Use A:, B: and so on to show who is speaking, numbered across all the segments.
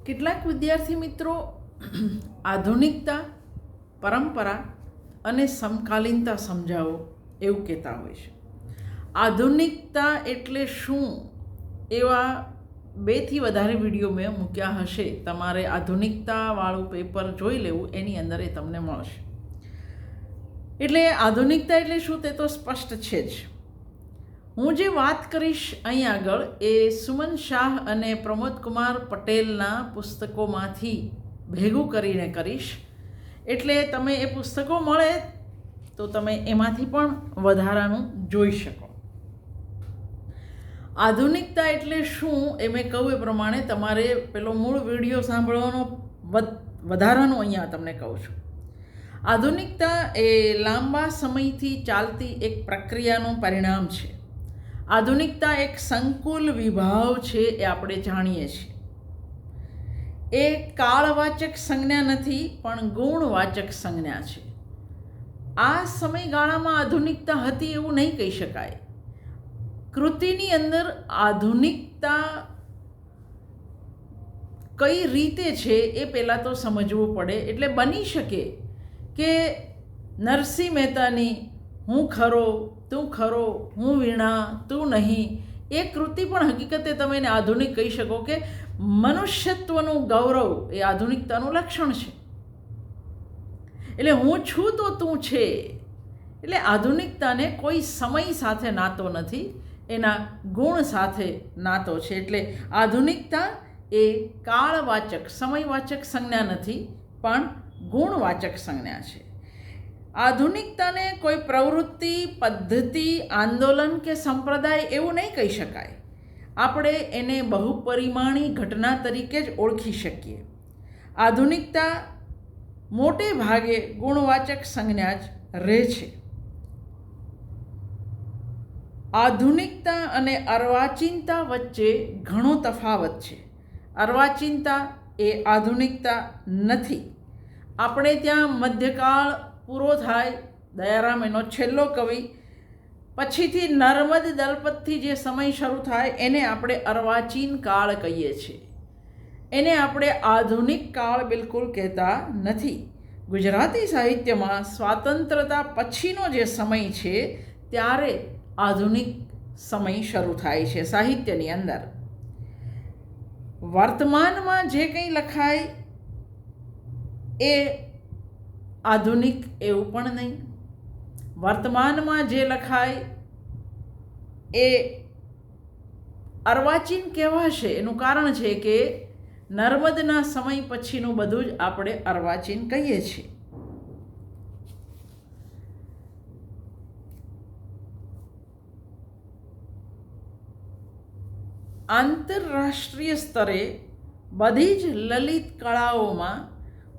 A: કેટલાક વિદ્યાર્થી મિત્રો આધુનિકતા, પરંપરા અને સમકાલીનતા સમજાવો એવું કહેતા હોય છે. આધુનિકતા એટલે શું એવા 2 થી વધારે વિડીયો મેં મૂક્યા હશે. તમારે આધુનિકતાવાળું પેપર જોઈ લેવું, એની અંદર એ તમને મળશે. એટલે આધુનિકતા એટલે શું તે તો સ્પષ્ટ છે જ. હું જે વાત કરીશ અહીં આગળ એ સુમન શાહ અને પ્રમોદકુમાર પટેલના પુસ્તકોમાંથી ભેગું કરીને કરીશ. એટલે તમે એ પુસ્તકો મળે તો તમે એમાંથી પણ વધારાનું જોઈ શકો. આધુનિકતા એટલે શું એ મેં કહ્યું એ પ્રમાણે તમારે પેલો મૂળ વિડીયો સાંભળવાનો વધારાનું અહીંયા તમને કહું છું. આધુનિકતા એ લાંબા સમયથી ચાલતી એક પ્રક્રિયાનું પરિણામ છે. આધુનિકતા એક સંકુલ વિભાવ છે એ આપણે જાણીએ છીએ. એ કાળવાચક સંજ્ઞા નથી પણ ગુણવાચક સંજ્ઞા છે. આ સમયગાળામાં આધુનિકતા હતી એવું નહીં કહી શકાય. કૃતિની અંદર આધુનિકતા કઈ રીતે છે એ પહેલાં તો સમજવું પડે. એટલે બની શકે કે નરસિંહ મહેતાની હું ખરો તું ખરો હું વીણા તું નહીં એ કૃતિ પણ હકીકતે તમે એને આધુનિક કહી શકો કે મનુષ્યત્વનું ગૌરવ એ આધુનિકતાનું લક્ષણ છે. એટલે હું છું તો તું છે. એટલે આધુનિકતાને કોઈ સમય સાથે નાતો નથી, એના ગુણ સાથે નાતો છે. એટલે આધુનિકતા એ કાળવાચક સમયવાચક સંજ્ઞા નથી પણ ગુણવાચક સંજ્ઞા છે. આધુનિકતાને કોઈ પ્રવૃત્તિ, પદ્ધતિ, આંદોલન કે સંપ્રદાય એવું નહીં કહી શકાય. આપણે એને બહુપરિમાણી ઘટના તરીકે જ ઓળખી શકીએ. આધુનિકતા મોટે ભાગે ગુણવાચક સંજ્ઞા જ રહે છે. આધુનિકતા અને અર્વાચીનતા વચ્ચે ઘણો તફાવત છે. અર્વાચીનતા એ આધુનિકતા નથી. આપણે ત્યાં મધ્યકાળ પૂરો થાય, દયારામ એનો છેલ્લો કવિ, પછીથી નર્મદ દલપતથી જે સમય શરૂ થાય એને આપણે અર્વાચીન કાળ કહીએ છીએ. એને આપણે આધુનિક કાળ બિલકુલ કહેતા નથી. ગુજરાતી સાહિત્યમાં સ્વાતંત્રતા પછીનો જે સમય છે ત્યારે આધુનિક સમય શરૂ થાય છે. સાહિત્યની અંદર વર્તમાનમાં જે કંઈ લખાય એ આધુનિક એવું પણ નહીં. વર્તમાનમાં જે લખાય એ અર્વાચીન કહેવાશે. એનું કારણ છે કે નર્મદના સમય પછીનું બધું જ આપણે અર્વાચીન કહીએ છીએ. આંતરરાષ્ટ્રીય સ્તરે બધી જ લલિત કળાઓમાં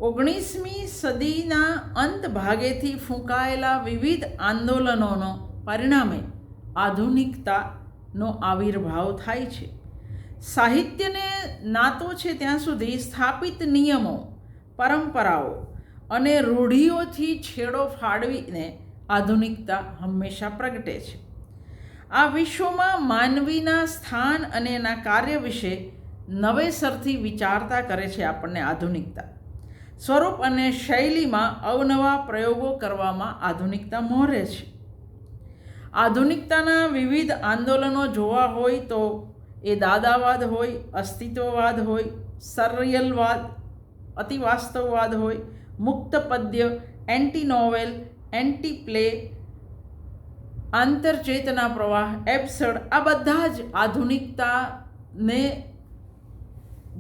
A: 19મી સદીના અંત ભાગેથી ફૂંકાયેલા વિવિધ આંદોલનોનો પરિણામે આધુનિકતાનો આવિર્ભાવ થાય છે. સાહિત્યને નાતો છે ત્યાં સુધી સ્થાપિત નિયમો, પરંપરાઓ અને રૂઢિઓથી છેડો ફાડવીને આધુનિકતા હંમેશા પ્રગટે છે. આ વિશ્વમાં માનવીના સ્થાન અને એના કાર્ય વિશે નવેસરથી વિચારતા કરે છે આપણને આધુનિકતા. સ્વરૂપ અને શૈલીમાં અવનવા પ્રયોગો કરવામાં આધુનિકતા મોહરે છે. આધુનિકતાના વિવિધ આંદોલનો જોવા હોય તો એ દાદાવાદ હોય, અસ્તિત્વવાદ હોય, સર્રિયલવાદ, અતિવાસ્તવવાદ હોય, મુક્ત પદ્ય, એન્ટી નોવેલ, એન્ટી પ્લે, આંતરચેતના પ્રવાહ, એબ્સર્ડ, આ બધા જ આધુનિકતાને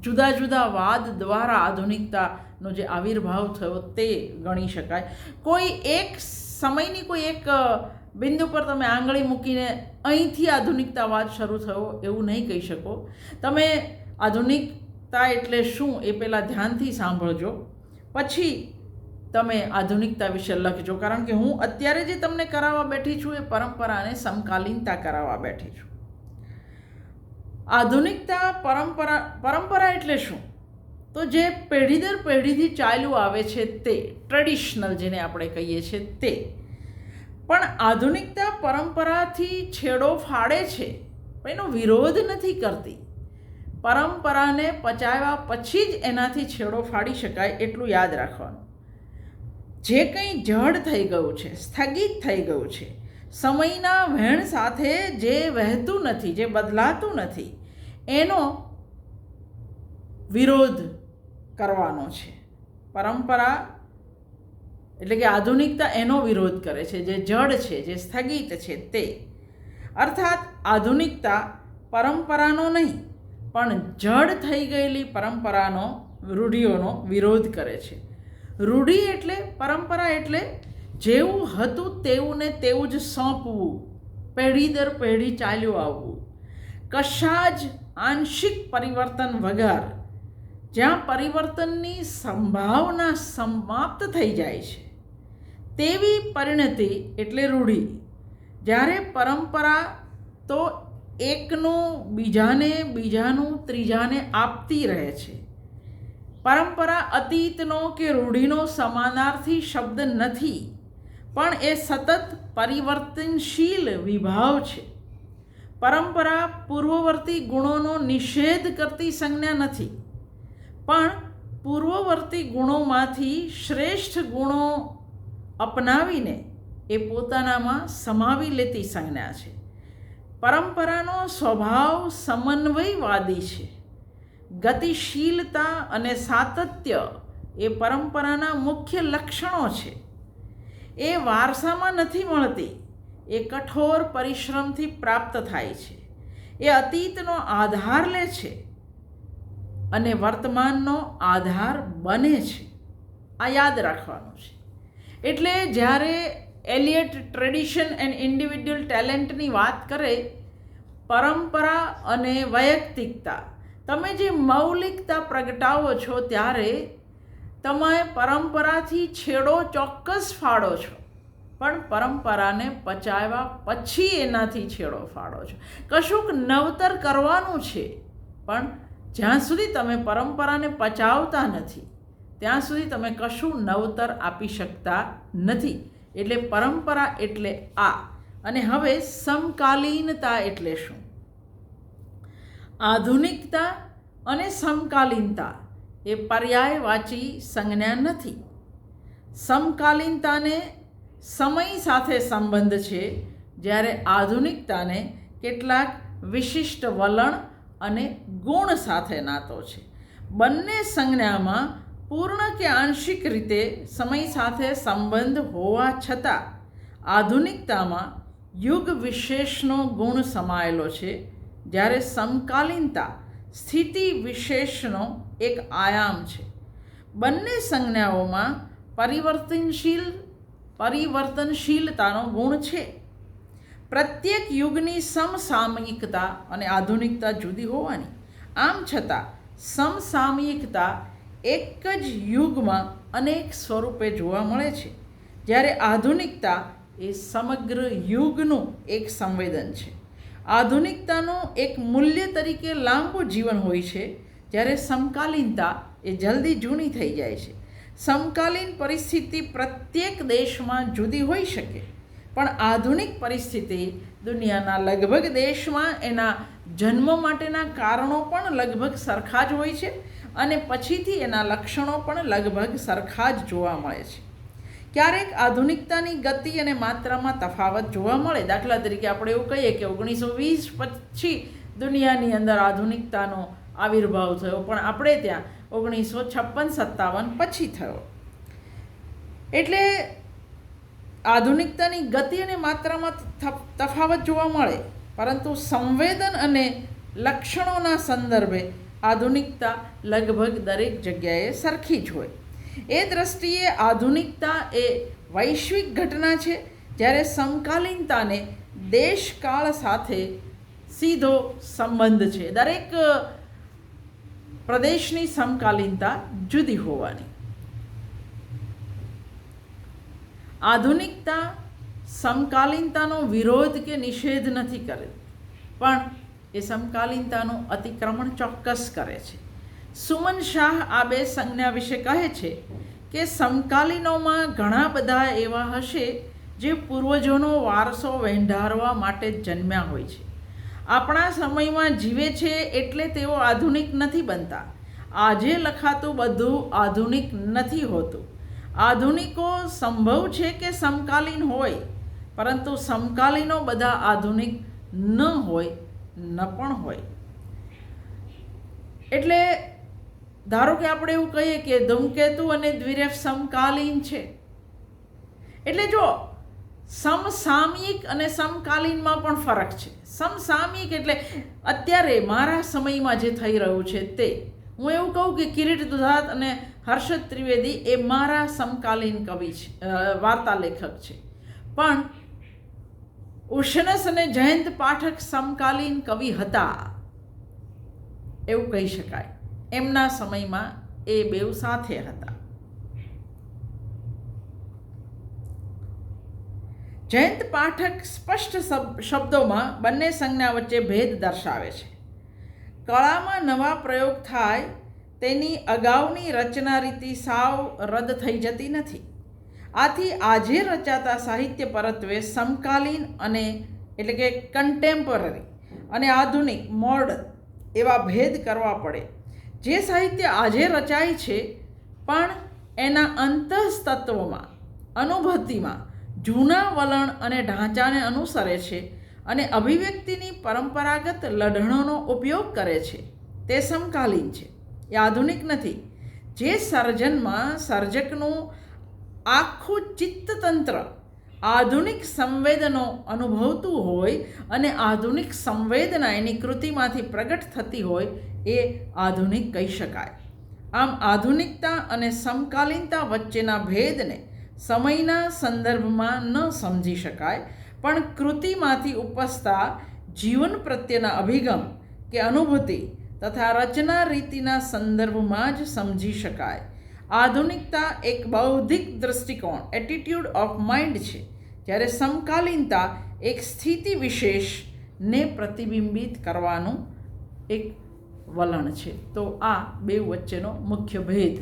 A: જુદા જુદા વાદ દ્વારા આધુનિકતાનો જે આવિર્ભાવ થયો તે ગણી શકાય. કોઈ એક સમયની કોઈ એક બિંદુ પર તમે આંગળી મૂકીને અહીંથી આધુનિકતાવાદ શરૂ થયો એવું નહીં કહી શકો. તમે આધુનિકતા એટલે શું એ પહેલાં ધ્યાનથી સાંભળજો, પછી તમે આધુનિકતા વિશે લખજો. કારણ કે હું અત્યારે જે તમને કરાવવા બેઠી છું એ પરંપરા અને સમકાલીનતા કરાવવા બેઠી છું. આધુનિકતા પરંપરા એટલે શું? તો જે પેઢી દર પેઢીથી ચાલ્યું આવે છે તે ટ્રેડિશનલ જેને આપણે કહીએ છીએ તે. પણ આધુનિકતા પરંપરાથી છેડો ફાડે છે, એનો વિરોધ નથી કરતી. પરંપરાને પચાવ્યા પછી જ એનાથી છેડો ફાડી શકાય એટલું યાદ રાખવાનું. જે કંઈ જડ થઈ ગયું છે, સ્થગિત થઈ ગયું છે, સમયના વહેણ સાથે જે વહેતું નથી, જે બદલાતું નથી, એનો વિરોધ કરવાનો છે. પરંપરા એટલે કે આધુનિકતા એનો વિરોધ કરે છે, જે જડ છે, જે સ્થગિત છે તે. અર્થાત આધુનિકતા પરંપરાનો નહીં પણ જડ થઈ ગયેલી પરંપરાનો, રૂઢિઓનો વિરોધ કરે છે. રૂઢિ એટલે, પરંપરા એટલે જેવું હતું તેવું ને તેવું જ સોંપવું, પેઢી દર પેઢી ચાલ્યું આવવું, કશા જ આંશિક પરિવર્તન વગર, જ્યાં પરિવર્તનની સંભાવના સમાપ્ત થઈ જાય છે તેવી પરિણતિ એટલે રૂઢિ. જ્યારે પરંપરા તો એકનું બીજાને, બીજાનું ત્રીજાને આપતી રહે છે. પરંપરા અતીતનો કે રૂઢિનો સમાનાર્થી શબ્દ નથી, પણ એ સતત પરિવર્તનશીલ વિભાવ છે. પરંપરા પૂર્વવર્તી ગુણોનો નિષેધ કરતી સંજ્ઞા નથી, પણ પૂર્વવર્તી ગુણોમાંથી શ્રેષ્ઠ ગુણો અપનાવીને એ પોતાનામાં સમાવી લેતી સંજ્ઞા છે. પરંપરાનો સ્વભાવ સમન્વયવાદી છે. ગતિશીલતા અને સાતત્ય એ પરંપરાના મુખ્ય લક્ષણો છે. એ વારસામાં નથી મળતી, એ કઠોર પરિશ્રમથી પ્રાપ્ત થાય છે. એ અતીતનો આધાર લે છે અને વર્તમાનનો આધાર બને છે. આ યાદ રાખવાનું છે. એટલે જ્યારે એલિયટ ટ્રેડિશન એન્ડ ઇન્ડિવિડ્યુઅલ ટેલેન્ટની વાત કરે, પરંપરા અને વૈયક્તિકતા, તમે જે મૌલિકતા પ્રગટાવો છો ત્યારે તમે પરંપરાથી છેડો ચોક્કસ ફાડો છો, પણ પરંપરાને પચાવ્યા પછી એનાથી છેડો ફાડો છો. કશુંક નવતર કરવાનું છે, પણ જ્યાં સુધી તમે પરંપરાને પચાવતા નથી ત્યાં સુધી તમે કશું નવતર આપી શકતા નથી. એટલે પરંપરા એટલે આ. અને હવે સમકાલીનતા એટલે શું? આધુનિકતા અને સમકાલીનતા એ પર્યાયવાચી સંજ્ઞા નથી. સમકાલીનતાને સમય સાથે સંબંધ છે, જ્યારે આધુનિકતાને કેટલાક વિશિષ્ટ વલણ અને ગુણ સાથે નાતો છે. બંને સંજ્ઞામાં પૂર્ણ કે આંશિક રીતે સમય સાથે સંબંધ હોવા છતાં આધુનિકતામાં યુગ વિશેષનો ગુણ સમાયેલો છે, જ્યારે સમકાલીનતા સ્થિતિ વિશેષનો એક આયામ છે. બંને સંજ્ઞાઓમાં પરિવર્તનશીલતાનો ગુણ છે. પ્રત્યેક યુગની સમસામયિકતા અને આધુનિકતા જુદી હોવાની, આમ છતાં સમસામયિકતા એક જ યુગમાં અનેક સ્વરૂપે જોવા મળે છે, જ્યારે આધુનિકતા એ સમગ્ર યુગનું એક સંવેદન છે. આધુનિકતાનું એક મૂલ્ય તરીકે લાંબુ જીવન હોય છે, જ્યારે સમકાલીનતા એ જલ્દી જૂની થઈ જાય છે. સમકાલીન પરિસ્થિતિ પ્રત્યેક દેશમાં જુદી હોઈ શકે, પણ આધુનિક પરિસ્થિતિ દુનિયાના લગભગ દેશમાં એના જન્મ માટેના કારણો પણ લગભગ સરખા જ હોય છે અને પછીથી એના લક્ષણો પણ લગભગ સરખા જ જોવા મળે છે. ક્યારેક આધુનિકતાની ગતિ અને માત્રામાં તફાવત જોવા મળે. દાખલા તરીકે આપણે એવું કહીએ કે 1920 પછી દુનિયાની અંદર આધુનિકતાનો આવિર્ભાવ થયો, પણ આપણે ત્યાં 1956-57 પછી થયો. એટલે આધુનિકતાની ગતિ અને માત્રામાં તફાવત જોવા મળે, પરંતુ સંવેદન અને લક્ષણોના સંદર્ભે આધુનિકતા લગભગ દરેક જગ્યાએ સરખી જ હોય. એ દ્રષ્ટિએ આધુનિકતા એ વૈશ્વિક ઘટના છે, જ્યારે સમકાલીનતાને દેશકાળ સાથે સીધો સંબંધ છે. દરેક પ્રદેશની સમકાલીનતા જુદી હોવાની. આધુનિકતા સમકાલીનતાનો વિરોધ કે નિષેધ નથી કરે, પણ એ સમકાલીનતાનું અતિક્રમણ ચોક્કસ કરે છે. સુમન શાહ આ બે સંજ્ઞા વિશે કહે છે કે સમકાલીનોમાં ઘણા બધા એવા હશે જે પૂર્વજોનો વારસો વહેંઢારવા માટે જ જન્મ્યા હોય છે. આપણા સમયમાં જીવે છે એટલે તેઓ આધુનિક નથી બનતા. આજે લખાતું બધું આધુનિક નથી હોતું. આધુનિકો સંભવ છે કે સમકાલીન હોય, પરંતુ સમકાલીનો બધા આધુનિક ન હોય, ન પણ હોય. એટલે ધારો કે આપણે એવું કહીએ કે ધૂમકેતુ અને દ્વિરેફ સમકાલીન છે. એટલે જો સમસામયિક અને સમકાલીનમાં પણ ફરક છે. સમસામયિક એટલે અત્યારે મારા સમયમાં જે થઈ રહ્યું છે તે. હું એવું કહું કે કિરીટ દુધાત અને હર્ષદ ત્રિવેદી એ મારા સમકાલીન કવિ છે, વાર્તા લેખક છે. પણ ઉશનસ અને જયંત પાઠક સમકાલીન કવિ હતા એવું કહી શકાય. એમના સમયમાં એ બેઉ સાથે હતા. જયંત પાઠક સ્પષ્ટ શબ્દોમાં બંને સંજ્ઞા વચ્ચે ભેદ દર્શાવે છે. કળામાં નવા પ્રયોગ થાય તેની અગાઉની રચના રીતિ સાવ રદ થઈ જતી નથી. આથી આજે રચાતા સાહિત્ય પરત્વે સમકાલીન અને એટલે કે કન્ટેમ્પરરી અને આધુનિક મોડર્ન એવા ભેદ કરવા પડે. જે સાહિત્ય આજે રચાય છે પણ એના અંતઃતત્વમાં, અનુભૂતિમાં જૂના વલણ અને ઢાંચાને અનુસરે છે અને અભિવ્યક્તિની પરંપરાગત લઢણોનો ઉપયોગ કરે છે, તે સમકાલીન છે, એ આધુનિક નથી. જે સર્જનમાં સર્જકનું આખું ચિત્તતંત્ર આધુનિક સંવેદનો અનુભવતું હોય અને આધુનિક સંવેદના એની કૃતિમાંથી પ્રગટ થતી હોય એ આધુનિક કહી શકાય. આમ આધુનિકતા અને સમકાલીનતા વચ્ચેના ભેદને સમયના સંદર્ભમાં ન સમજી શકાય, પણ કૃતિમાંથી ઉપસતા જીવન પ્રત્યેના અભિગમ કે અનુભૂતિ તથા રચના રીતિના સંદર્ભમાં જ સમજી શકાય. આધુનિકતા એક બૌદ્ધિક દૃષ્ટિકોણ, એટીટ્યુડ ઓફ માઇન્ડ છે, જ્યારે સમકાલીનતા એક સ્થિતિ વિશેષને પ્રતિબિંબિત કરવાનું એક વલણ છે. તો આ બે વચ્ચેનો મુખ્ય ભેદ.